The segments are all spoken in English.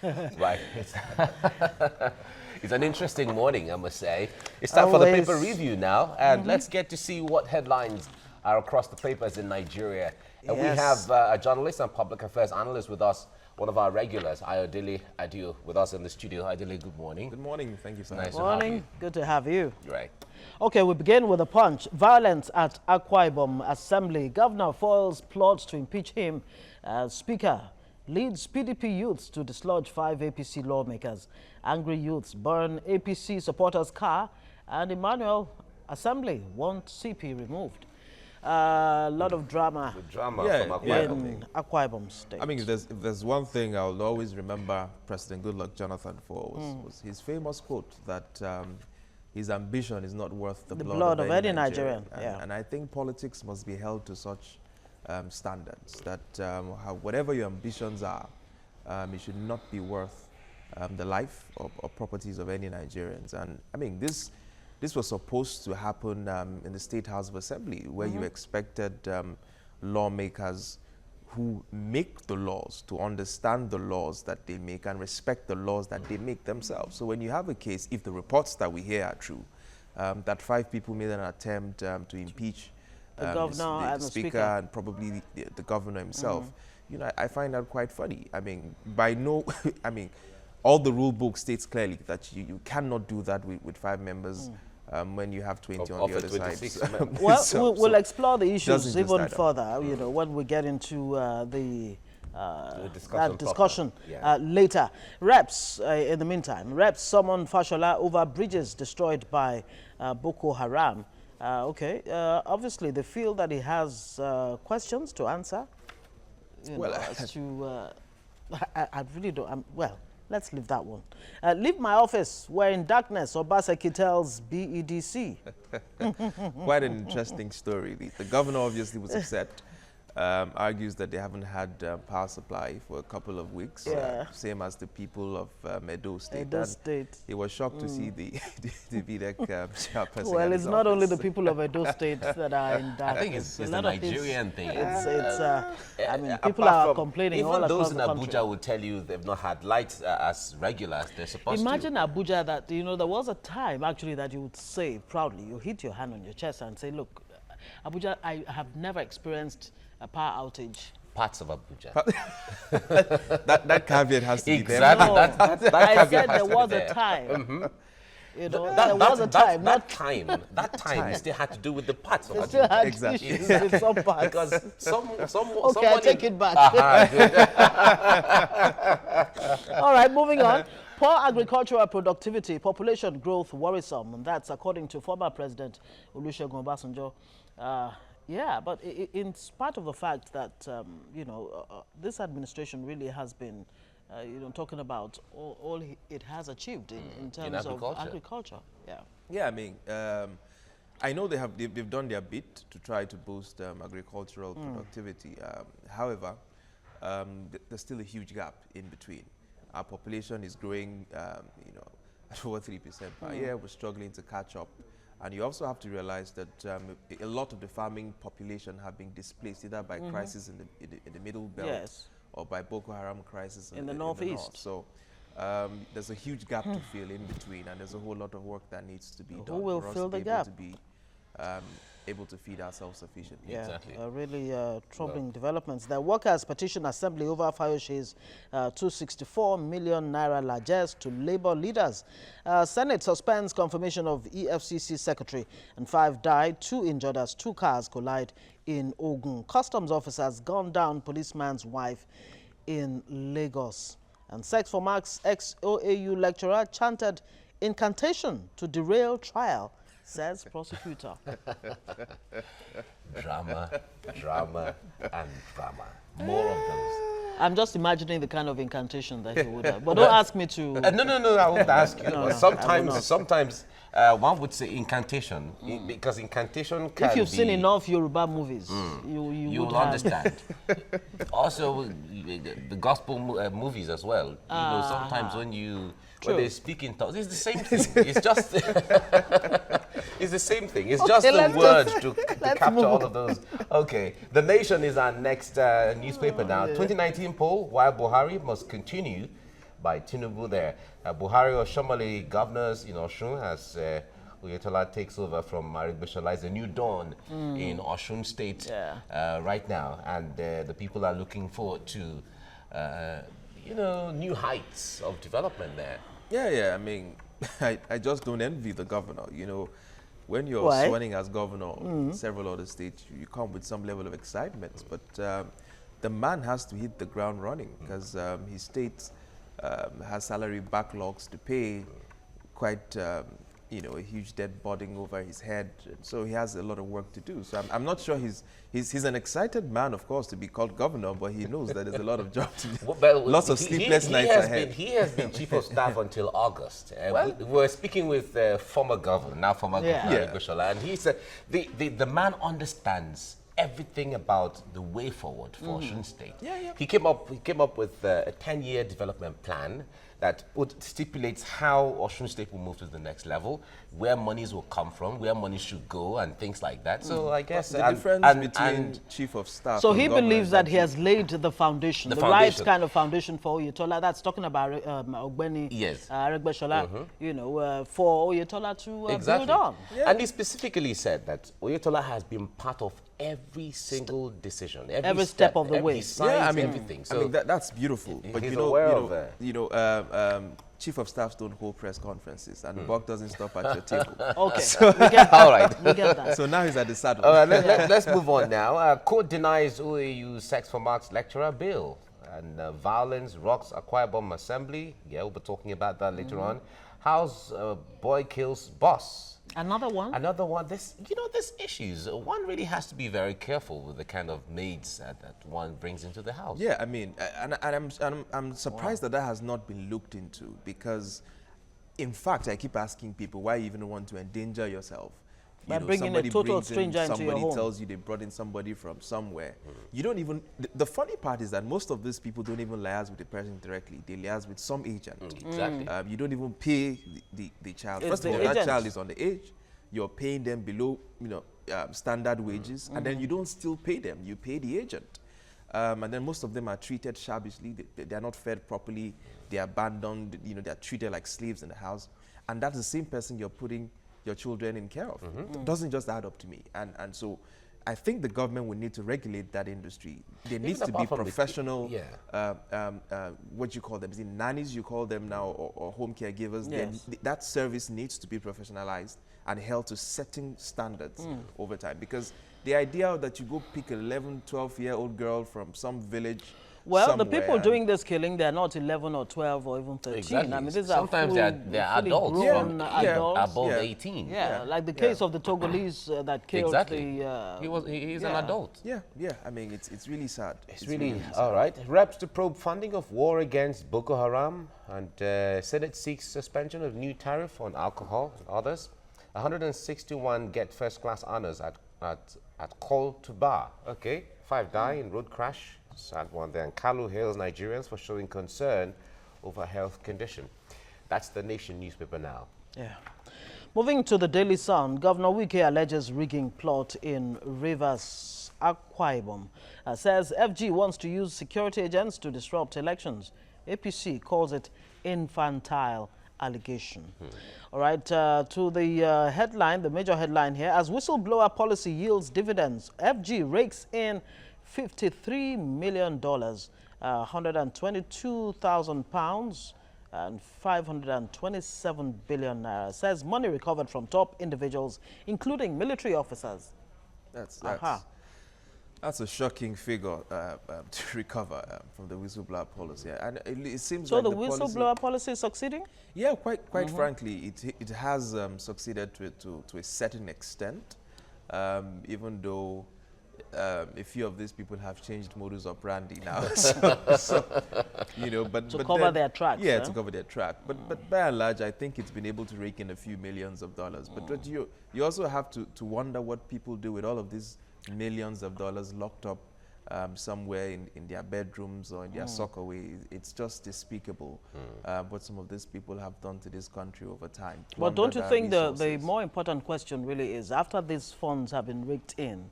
Right. It's an interesting morning, I must say. It's time for the paper review now, and let's get to see what headlines are across the papers in Nigeria. And we have a journalist and public affairs analyst with us, one of our regulars, Ayodele Adio, with us in the studio. Ayodele, good morning. Good morning. Thank you, sir. Nice Morning. to have you. Good to have you. Right. Okay, we begin with a punch. Violence at Akwa Ibom Assembly. Governor foils plots to impeach him as Speaker. Leads PDP youths to dislodge 5 APC lawmakers. Angry youths burn APC supporters' car. And Emmanuel Assembly want CP removed. A lot of drama, From Akwa Ibom. in Akwa Ibom State. I mean, if there's one thing I'll always remember President Goodluck Jonathan for was his famous quote that his ambition is not worth the blood of any Nigerian. And I think politics must be held to such standards that whatever your ambitions are, it should not be worth the life or properties of any Nigerians. And I mean, this was supposed to happen in the State House of Assembly, where you expected lawmakers who make the laws to understand the laws that they make and respect the laws that they make themselves. So when you have a case, if the reports that we hear are true, that 5 people made an attempt to impeach the governor and the speaker and probably the governor himself, you know, I find that quite funny. I mean, I mean, all the rule book states clearly that you cannot do that with 5 members when you have 20 on the other side. Well, we'll explore the issues even further, you know, when we get into the discussion later. Reps, in the meantime, reps summon Fashola over bridges destroyed by Boko Haram. Obviously they feel that he has questions to answer. I really don't. Well, let's leave that one. Leave my office. We're in darkness. Obaseki tells BEDC. Quite an interesting story. The governor obviously was upset. Argues that they haven't had power supply for a couple of weeks, same as the people of Edo State. He was shocked to see the VDEC chairperson. Well, it's not only the people of Edo State that are in darkness. I think it's a Nigerian thing. I mean, people are complaining all across the country. Even those in Abuja will tell you they've not had lights as regular as they're supposed to. Imagine Abuja that, you know, there was a time actually that you would say proudly, you hit your hand on your chest and say, look, Abuja, I have never experienced a power outage. Parts of Abuja. that caveat has to be there. Exactly. No, I said there was a time. You know, there was a time. That time still had to do with the parts of Abuja. Still had Exactly. issues with some parts. Because Okay, I take it back. All right, moving on. Poor agricultural productivity, population growth worrisome, and that's according to former President Olusegun Obasanjo. But in spite of the fact that, this administration really has been, talking about all it has achieved in terms of agriculture. Yeah, I mean, I know they've done their bit to try to boost agricultural productivity. However, there's still a huge gap in between. Our population is growing, at over 3% per year. We're struggling to catch up. And you also have to realize that a lot of the farming population have been displaced either by crisis in the middle belt or by Boko Haram crisis in the northeast. So there's a huge gap to fill in between, and there's a whole lot of work that needs to be done. Who will fill the gap? To be able to feed ourselves sufficiently. Yeah, exactly. Really troubling developments. The workers petition assembly over Fayoshe's 264 million naira largesse to labor leaders. Senate suspends confirmation of EFCC secretary, and 5 died, 2 injured as 2 cars collide in Ogun. Customs officers gunned down policeman's wife in Lagos. And Sex for Marks ex-OAU lecturer chanted incantation to derail trial, says prosecutor. Drama, and drama. More of those. I'm just imagining the kind of incantation that he would have. But don't ask me to... No, I won't ask you. No, sometimes one would say incantation, because incantation can be... If you've seen enough Yoruba movies, you will understand. Also, the gospel movies as well. Sometimes when they speak in tongues, it's the same thing. It's just... It's the same thing. It's just the words to capture all of those. Okay. The Nation is our next newspaper now. 2019 poll, why Buhari must continue by Tinubu there. Buhari or Shomali governors in Osun as Oyetola takes over from Aregbesola. Is a new dawn in Osun State right now, and the people are looking forward to, new heights of development there. Yeah. I mean, I just don't envy the governor. When you're swearing as governor in several other states, you come with some level of excitement. But the man has to hit the ground running because his state has salary backlogs to pay, quite a huge debt burden over his head. So he has a lot of work to do. So I'm not sure he's an excited man, of course, to be called governor, but he knows that there's a lot of job to do. Lots of sleepless nights ahead. He has been chief of staff until August. We were speaking with former governor, now former governor, Aregbesola, and he said the man understands everything about the way forward for Osun State. He came up with a 10-year development plan that stipulates how Osun State will move to the next level, where monies will come from, where money should go, and things like that. So I guess the difference between chief of staff. So he believes that he has laid the foundation, the right kind of foundation for Oyetola. That's talking about Ogbeni Aregbesola, for Oyetola to build on. And he specifically said that Oyetola has been part of every single decision, every step of the way. Everything. So that's beautiful. But chief of staffs don't hold press conferences, and the buck doesn't stop at your table. Okay, so we get that. All right. We get that. So now he's at the saddle. Let's move on now. Court denies OAU sex for marks lecturer bail, and violence rocks Akwa Ibom assembly. Yeah, we'll be talking about that later on. House boy kills boss. Another one? Another one. There's issues. One really has to be very careful with the kind of maids that one brings into the house. Yeah, I mean, and I'm surprised that has not been looked into, because, in fact, I keep asking people, why you even want to endanger yourself? By bringing a total stranger into your home. Somebody tells you they brought in somebody from somewhere. You don't even... The funny part is that most of these people don't even liaise with the person directly. They liaise with some agent. Exactly. You don't even pay the child. It's First of all, that child is on the age. You're paying them below, standard wages, and then you don't still pay them. You pay the agent. And then most of them are treated shabbishly. They're not fed properly. They're abandoned. They're treated like slaves in the house. And that's the same person you're putting your children in care of. It doesn't just add up to me. And so I think the government would need to regulate that industry. There needs to be professional, what you call them, is it nannies you call them now, or home caregivers? Yes. That service needs to be professionalized and held to certain standards over time. Because the idea that you go pick an 11, 12-year-old girl from some village the people doing this killing, they're not 11 or 12 or even 13. Exactly. I mean, these sometimes they're adults, adults. above 18. Yeah, like the case of the Togolese that killed he's an adult. Yeah. I mean, it's really sad. It's really all right. Reps to probe funding of war against Boko Haram, and Senate seeks suspension of new tariff on alcohol and others. 161 get first-class honors at Call to Bar. Okay, 5 die in road crash. Sad one there. And Kalu hails Nigerians for showing concern over health condition. That's the Nation newspaper now. Yeah. Moving to the Daily Sun, Governor Wike alleges rigging plot in Rivers, Akwa Ibom. Says FG wants to use security agents to disrupt elections. APC calls it infantile allegation. All right, to the headline, the major headline here. As whistleblower policy yields dividends, FG rakes in $53 million, 122,000 pounds, and 527 billion naira. Says money recovered from top individuals, including military officers. That's a shocking figure to recover from the whistleblower policy, and it seems so. Like the whistleblower policy is succeeding. Yeah, quite frankly, it has succeeded to a certain extent, even though. A few of these people have changed modus operandi now, but to cover their tracks. Yeah, to cover their track. But by and large, I think it's been able to rake in a few millions of dollars. But you also have to wonder what people do with all of these millions of dollars locked up somewhere in their bedrooms or in their sockaway. It's just despicable what some of these people have done to this country over time. But don't you think the more important question really is, after these funds have been raked in,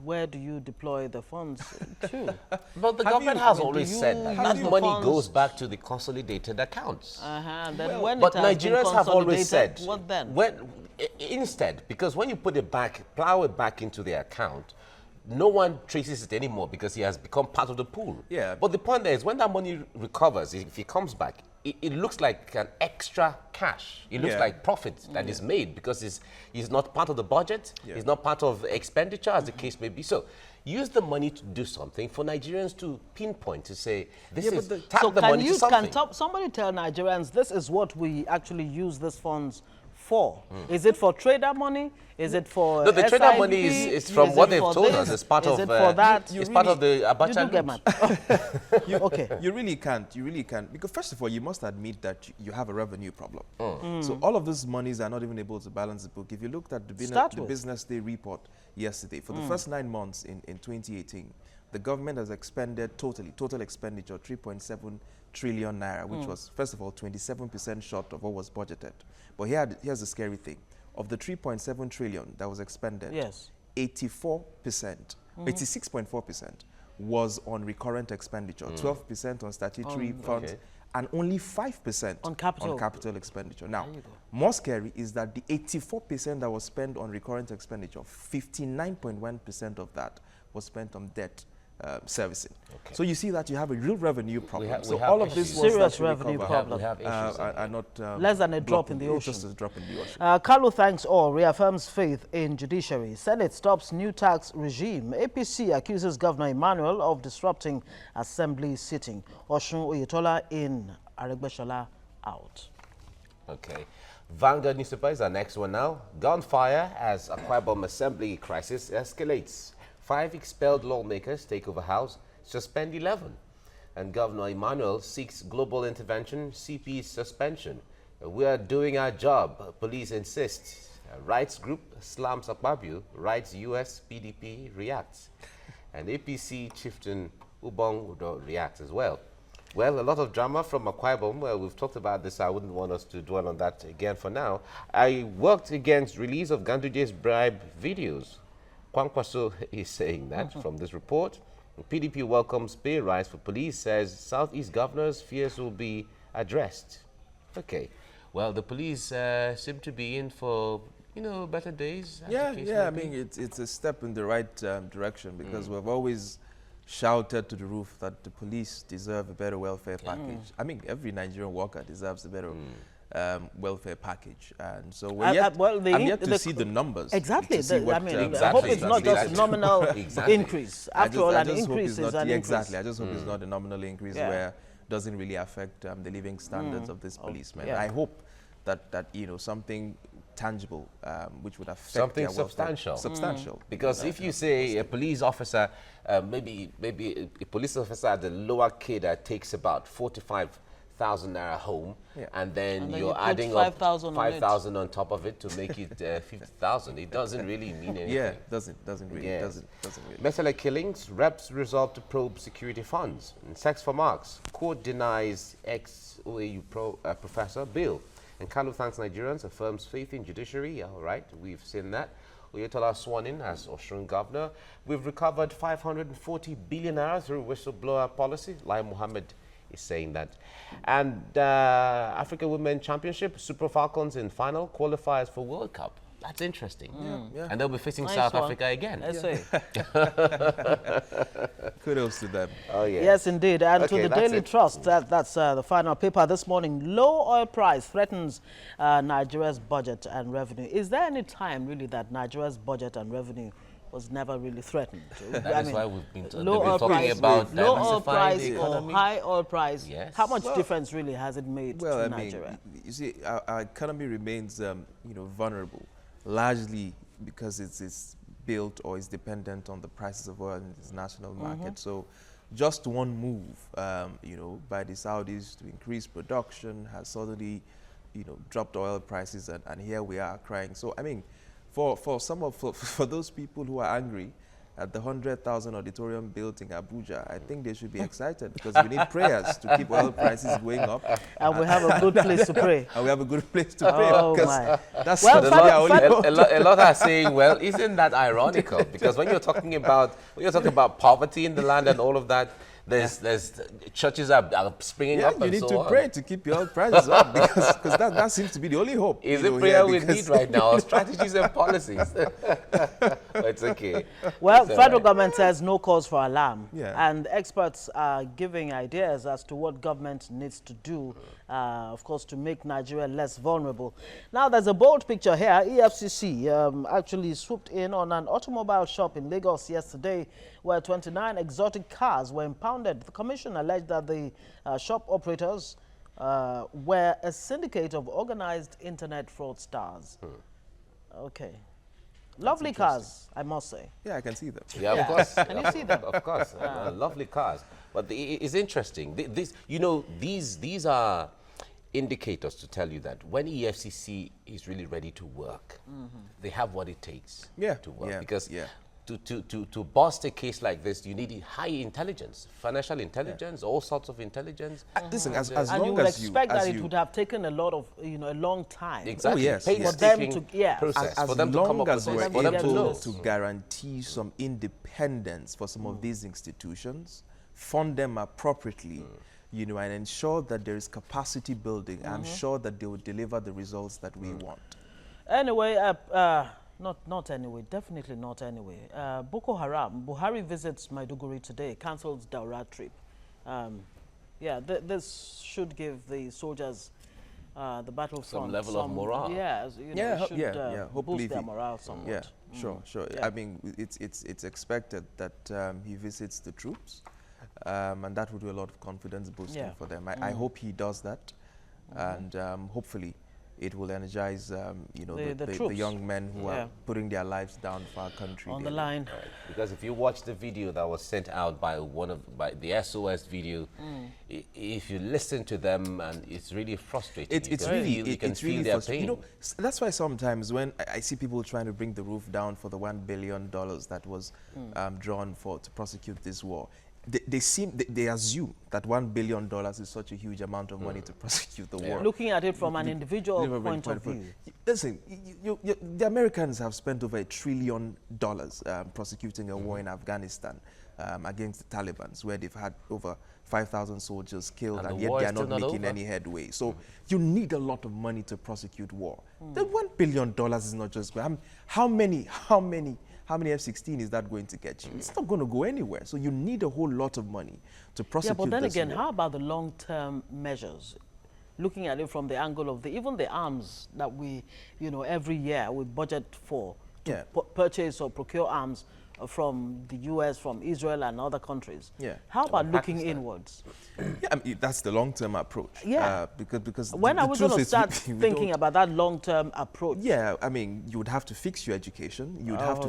where do you deploy the funds to? But the government has always said that money goes back to the consolidated accounts. And then when but it has Nigerians been have always said, what then? Instead, because when you put it back, plow it back into the account, no one traces it anymore because he has become part of the pool. Yeah. But the point there is when that money recovers, if it comes back, it looks like an extra cash. It looks like profit that is made because it's not part of the budget. It's not part of expenditure, as the case may be. So use the money to do something for Nigerians to pinpoint, to say, this is, tap the money to something. Can somebody tell Nigerians this is what we actually use these funds for? Is it for trader money? Is it for No, the trader money is from what they've told us. It's part of that? It's part of the Abacha loot. Okay. You really can't. Because first of all, you must admit that you have a revenue problem. So all of those monies are not even able to balance the book. If you looked at the Business Day report yesterday, for the first 9 months in 2018, the government has expended total expenditure 3.7 trillion naira, which was, first of all, 27% short of what was budgeted. But here's the scary thing. Of the 3.7 trillion that was expended, 84%, 86.4% was on recurrent expenditure, 12% on statutory funds, and only 5% on capital expenditure. Now, more scary is that the 84% that was spent on recurrent expenditure, 59.1% of that was spent on debt servicing. So you see that you have a real revenue problem. So all of this serious revenue problem. Are not less than a drop in the ocean. Just a drop in the ocean. Kalu thanks all, reaffirms faith in judiciary. Senate stops new tax regime. APC accuses Governor Emmanuel of disrupting assembly sitting. Oshun Oyetola in, Aregbeshola out. Okay. Vanguard newspaper is our next one now. Gunfire as Akwa Ibom assembly crisis escalates. 5 expelled lawmakers take over House, suspend 11. And Governor Emmanuel seeks global intervention, CP suspension. We are doing our job, police insist. Rights group slams Akpabio, rights US PDP reacts. And APC chieftain Ubong Udo reacts as well. Well, a lot of drama from Akwa Ibom. Well, we've talked about this. I wouldn't want us to dwell on that again for now. I worked against release of Ganduje's bribe videos. Kwankwaso is saying that from this report. PDP welcomes pay rise for police, says Southeast governors' fears will be addressed. Okay. Well, the police seem to be in for, better days. I mean, it's a step in the right direction because we've always shouted to the roof that the police deserve a better welfare package. I mean, every Nigerian worker deserves a better welfare package, and so I'm yet to see the numbers. Exactly. I hope it's not just a nominal increase. After all, an increase is an increase. Exactly. I just hope it's not a nominal increase where it doesn't really affect the living standards of this policeman. I hope that something tangible, which would affect something substantial. Because if you say a police officer, maybe a police officer at the lower cadre takes about 45,000 naira home, and then you're adding 5,000 on top of it to make it 50,000. It doesn't really mean anything. Yeah, doesn't really. Mesele killings, reps resolve to probe security funds. And sex for marks, court denies ex-OAU professor bail. And Kalu thanks Nigerians, affirms faith in judiciary. All right, we've seen that. Oyetola sworn in as Osun governor. We've recovered 540 billion naira through whistleblower policy. Lai Mohammed is saying that. And Africa Women Championship, Super Falcons in final, qualifiers for World Cup. That's interesting. And they'll be facing South Africa again. Kudos to them. Oh, yeah. Yes, indeed. And to the Daily Trust, that's the final paper this morning. Low oil price threatens Nigeria's budget and revenue. Is there any time, really, that Nigeria's budget and revenue was never really threatened? That is why we've been talking about low oil price or high oil price. Yes. How much difference really has it made to Nigeria? You see, our economy remains, vulnerable, largely because it's built or is dependent on the prices of oil in the international market. So just one move, by the Saudis to increase production has suddenly, dropped oil prices, and here we are crying. So, I mean, for those people who are angry, at the 100,000 auditorium built in Abuja, I think they should be excited because we need prayers to keep oil prices going up. And we have a good place to pray. And we have a good place to pray. Oh, because my. That's Well, a lot are saying, well, isn't that ironical? Because when you're talking about poverty in the land and all of that, there's churches are springing up. You and need so to on. pray to keep your oil prices up because that seems to be the only hope. Is it prayer we need right now? Strategies and policies. But it's okay. Well, It's federal government says no cause for alarm. Yeah. And experts are giving ideas as to what government needs to do, of course, to make Nigeria less vulnerable. Now, there's a bold picture here. EFCC actually swooped in on an automobile shop in Lagos yesterday where 29 exotic cars were impounded. The commission alleged that the shop operators were a syndicate of organized internet fraudsters. Okay. Lovely cars, I must say. Yeah, I can see them. Yeah, of course. Can you see them? Of course. Lovely cars. But it's interesting. These are indicators to tell you that when EFCC is really ready to work, they have what it takes to work. Because to bust a case like this, you need high intelligence, financial intelligence, all sorts of intelligence. Listen, as And long you would as expect that it would have taken a lot of, a long time. Exactly. Oh, yes. For them to, process. As for them to come long up as with we're this, for them to know. able to guarantee some independence for some of these institutions, fund them appropriately, and ensure that there is capacity building, I'm sure that they will deliver the results that we want. Anyway, not anyway, definitely not anyway. Boko Haram, Buhari visits Maiduguri today, cancels Daura trip. This should give the soldiers the battlefront some level of morale. Boost their morale somewhat. Yeah, sure. Yeah. I mean, it's expected that he visits the troops, and that will do a lot of confidence boosting for them. I hope he does that, and hopefully it will energize, the young men who are putting their lives down for our country. On the line. Right. Because if you watch the video that was sent out by the SOS video, if you listen to them, and it's really frustrating. You can feel their pain. That's why sometimes when I see people trying to bring the roof down for the $1 billion that was drawn to prosecute this war, they assume that $1 billion is such a huge amount of money to prosecute the war. Looking at it from an individual point of view. Listen, the Americans have spent over $1 trillion prosecuting a war in Afghanistan against the Taliban, where they've had over 5,000 soldiers killed, and yet they are not making any headway. So you need a lot of money to prosecute war. The $1 billion is not just going. How many F-16 is that going to get you? It's not going to go anywhere. So you need a whole lot of money to prosecute this war. Yeah, but then again, how about the long-term measures? Looking at it from the angle of even the arms that we, every year we budget for to purchase or procure arms from the US, from Israel and other countries. Yeah. How about looking inwards? Yeah, I mean, that's the long-term approach. Yeah. Because when are we going to start thinking about that long-term approach? Yeah, I mean, you would have to fix your education. You would have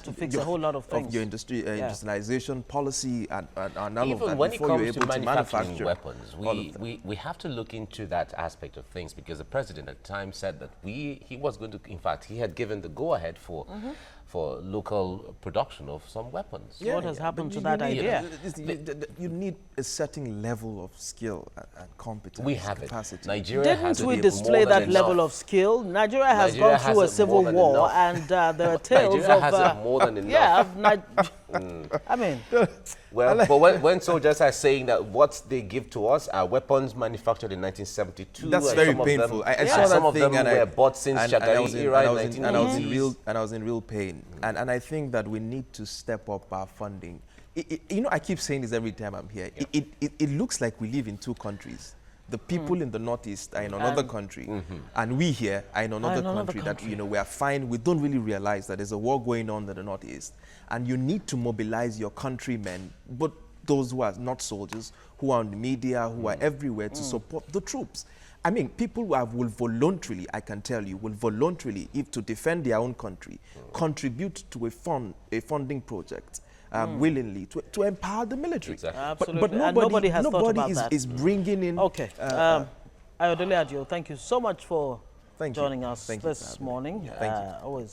to fix a whole lot of things. Of your industrialization policy and all even of that when before it you're comes able to to manufacturing weapons, we have to look into that aspect of things, because the president at the time said that he was going to, in fact, he had given the go-ahead for local production of some weapons. Yeah, what has happened to that idea? You need a certain level of skill and competence. We have capacity. it. Nigeria Didn't we display that level of skill? Nigeria has gone through a civil war, and there are tales Nigeria of... has it more than enough. I mean... Well, but when soldiers are saying that what they give to us are weapons manufactured in 1972, that's very painful. I saw some that of them thing, were bought since Shagari era in 1980s. And I was in real pain. And I think that we need to step up our funding. I keep saying this every time I'm here. It looks like we live in two countries. The people in the Northeast are in another country, and we here are in another country that, we are fine. We don't really realize that there's a war going on in the Northeast. And you need to mobilize your countrymen, but those who are not soldiers, who are in the media, who are everywhere to support the troops. I mean, people who will voluntarily, I can tell you, if to defend their own country, contribute to a funding project. Willingly to empower the military. Exactly. Absolutely. But nobody is bringing in. Okay. Ayodele Adio, thank you so much for joining us this morning. Thank you. Always